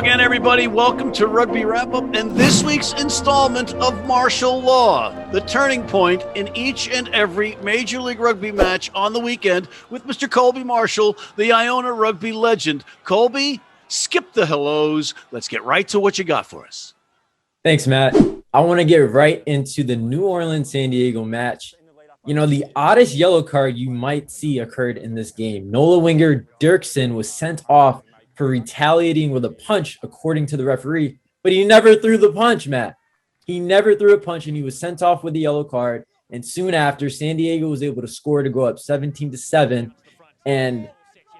again, everybody. Welcome to Rugby Wrap-Up and this week's installment of Martial Law, the turning point in each and every Major League Rugby match on the weekend with Mr. Colby Marshall, the Iona Rugby legend. Colby, skip the hellos. Let's get right to what you got for us. Thanks, Matt. I want to get right into the New Orleans-San Diego match. You know, the oddest yellow card you might see occurred in this game. NOLA winger Dirksen was sent off for retaliating with a punch, according to the referee, but he never threw the punch, Matt. He never threw a punch, and he was sent off with the yellow card. And soon after, San Diego was able to score to go up 17-7. And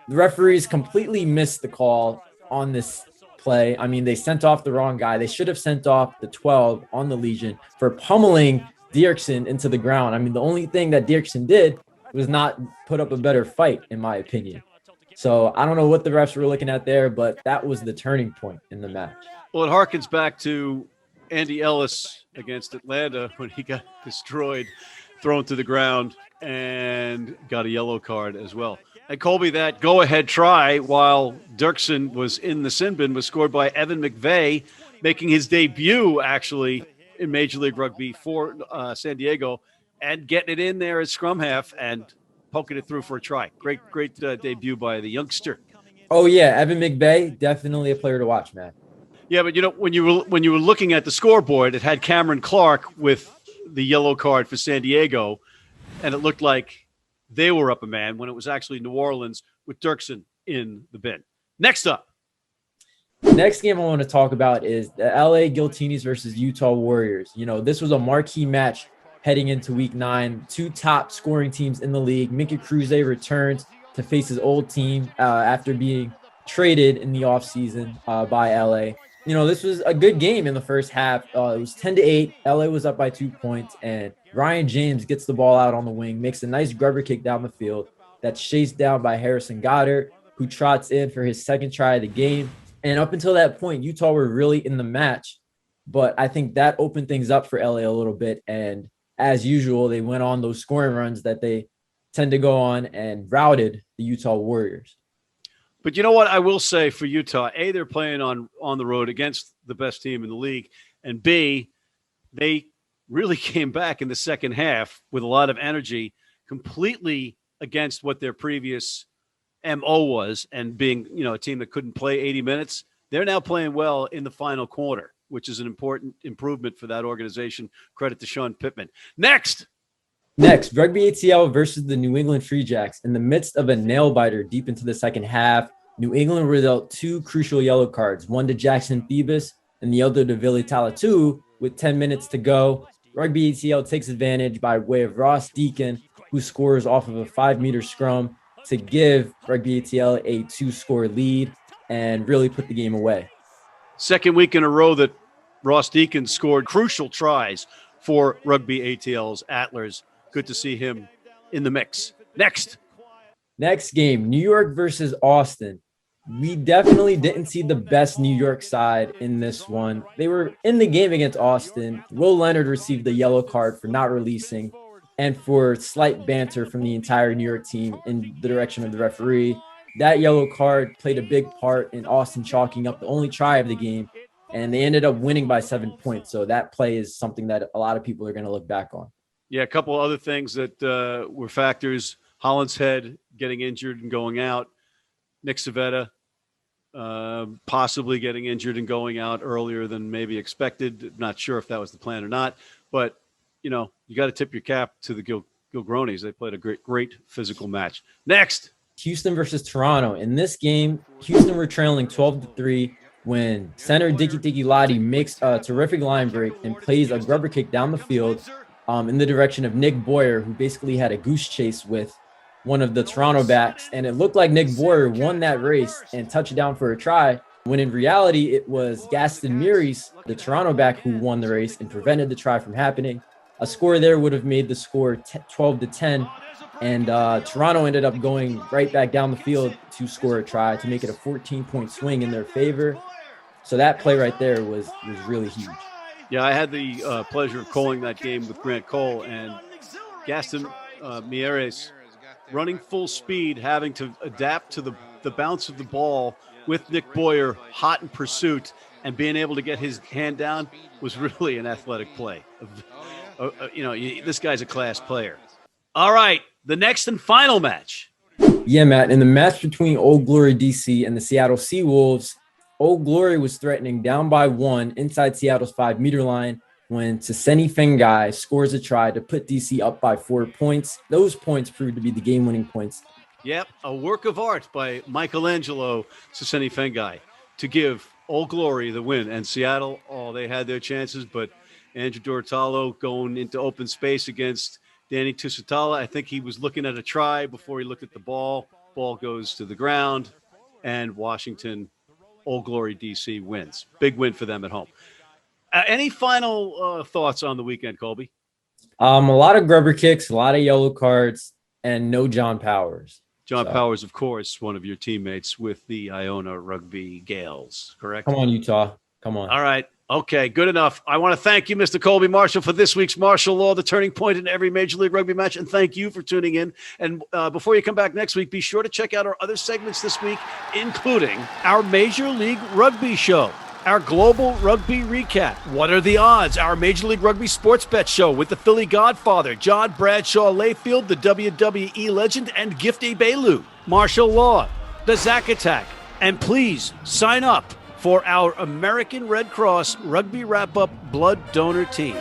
the referees completely missed the call on this play. I mean, they sent off the wrong guy. They should have sent off the 12 on the Legion for pummeling Dirksen into the ground. I mean, the only thing that Dirksen did was not put up a better fight, in my opinion. So I don't know what the refs were looking at there, but that was the turning point in the match. Well, it harkens back to Andy Ellis against Atlanta when he got destroyed, thrown to the ground, and got a yellow card as well. And Colby, that go-ahead try while Dirksen was in the sin bin was scored by Ethan McVeigh, making his debut, actually, in Major League Rugby for San Diego, and getting it in there at scrum half and poking it through for a try. Great debut by the youngster. Oh yeah, Evan McVeigh, definitely a player to watch, man. Yeah, but you know, when you were looking at the scoreboard, it had Cameron Clark with the yellow card for San Diego, and it looked like they were up a man when it was actually New Orleans with Dirksen in the bin. Next up. The next game I want to talk about is the LA Giltinis versus Utah Warriors. You know, this was a marquee match heading into week 9. Two top scoring teams in the league. Minka Kruse returns to face his old team after being traded in the offseason by LA. You know, this was a good game in the first half. It was 10-8. LA was up by 2 points, and Ryan James gets the ball out on the wing, makes a nice grubber kick down the field that's chased down by Harrison Goddard, who trots in for his second try of the game. And up until that point, Utah were really in the match, but I think that opened things up for LA a little bit. And as usual, they went on those scoring runs that they tend to go on and routed the Utah Warriors. But you know what I will say for Utah? A, they're playing on the road against the best team in the league. And B, they really came back in the second half with a lot of energy, completely against what their previous MO was, and being, you know, a team that couldn't play 80 minutes. They're now playing well in the final quarter, which is an important improvement for that organization. Credit to Sean Pittman. Next, Rugby ATL versus the New England Free Jacks. In the midst of a nail-biter deep into the second half, New England were dealt 2 crucial yellow cards, one to Jackson Phoebus and the other to Vili Talatu. With 10 minutes to go, Rugby ATL takes advantage by way of Ross Deacon, who scores off of a 5-meter scrum to give Rugby ATL a 2-score lead and really put the game away. Second week in a row that Ross Deacon scored crucial tries for Rugby ATL's Attlers. Good to see him in the mix. Next game, New York versus Austin. We definitely didn't see the best New York side in this one. They were in the game against Austin. Will Leonard received the yellow card for not releasing and for slight banter from the entire New York team in the direction of the referee. That yellow card played a big part in Austin chalking up the only try of the game, and they ended up winning by 7 points. So that play is something that a lot of people are going to look back on. Yeah, a couple of other things that were factors. Hollinshead getting injured and going out. Nick Civetta possibly getting injured and going out earlier than maybe expected. Not sure if that was the plan or not, but you know, you got to tip your cap to the Gilgronis. They played a great physical match. Next, Houston versus Toronto. In this game, Houston were trailing 12-3 when center Dicky Lottie makes a terrific line break and plays a grubber kick down the field in the direction of Nick Boyer, who basically had a goose chase with one of the Toronto backs. And it looked like Nick Boyer won that race and touched down for a try, when in reality, it was Gaston Meares, the Toronto back, who won the race and prevented the try from happening. A score there would have made the score 12-10, and Toronto ended up going right back down the field to score a try to make it a 14-point swing in their favor. So that play right there was really huge. Yeah, I had the pleasure of calling that game with Grant Cole, and Gaston Meares running full speed, having to adapt to the bounce of the ball with Nick Boyer hot in pursuit and being able to get his hand down was really an athletic play. This guy's a class player. All right, the next and final match. Yeah, Matt, in the match between Old Glory DC and the Seattle Seawolves, Old Glory was threatening down by 1 inside Seattle's 5-meter line when Seseni Fengai scores a try to put DC up by 4 points. Those points proved to be the game-winning points. Yep, a work of art by Michelangelo Seseni Fengai to give Old Glory the win. And Seattle, they had their chances, but Andrew Dorotalo going into open space against Danny Tusitala. I think he was looking at a try before he looked at the ball. Ball goes to the ground, and Washington, Old Glory DC wins. Big win for them at home. Any final thoughts on the weekend, Colby? A lot of grubber kicks, a lot of yellow cards, and no John Powers. John Powers, of course, one of your teammates with the Iona Rugby Gales, correct? Come on, Utah. Come on. All right. Okay, good enough. I want to thank you, Mr. Colby Marshall, for this week's Martial Law, the turning point in every Major League Rugby match. And thank you for tuning in. And before you come back next week, be sure to check out our other segments this week, including our Major League Rugby show, our Global Rugby Recap, What Are the Odds?, our Major League Rugby Sports Bet show with the Philly Godfather, John Bradshaw Layfield, the WWE legend, and Gifty Bailu, Martial Law, the Zack Attack. And please sign up for our American Red Cross Rugby Wrap-Up Blood Donor Team.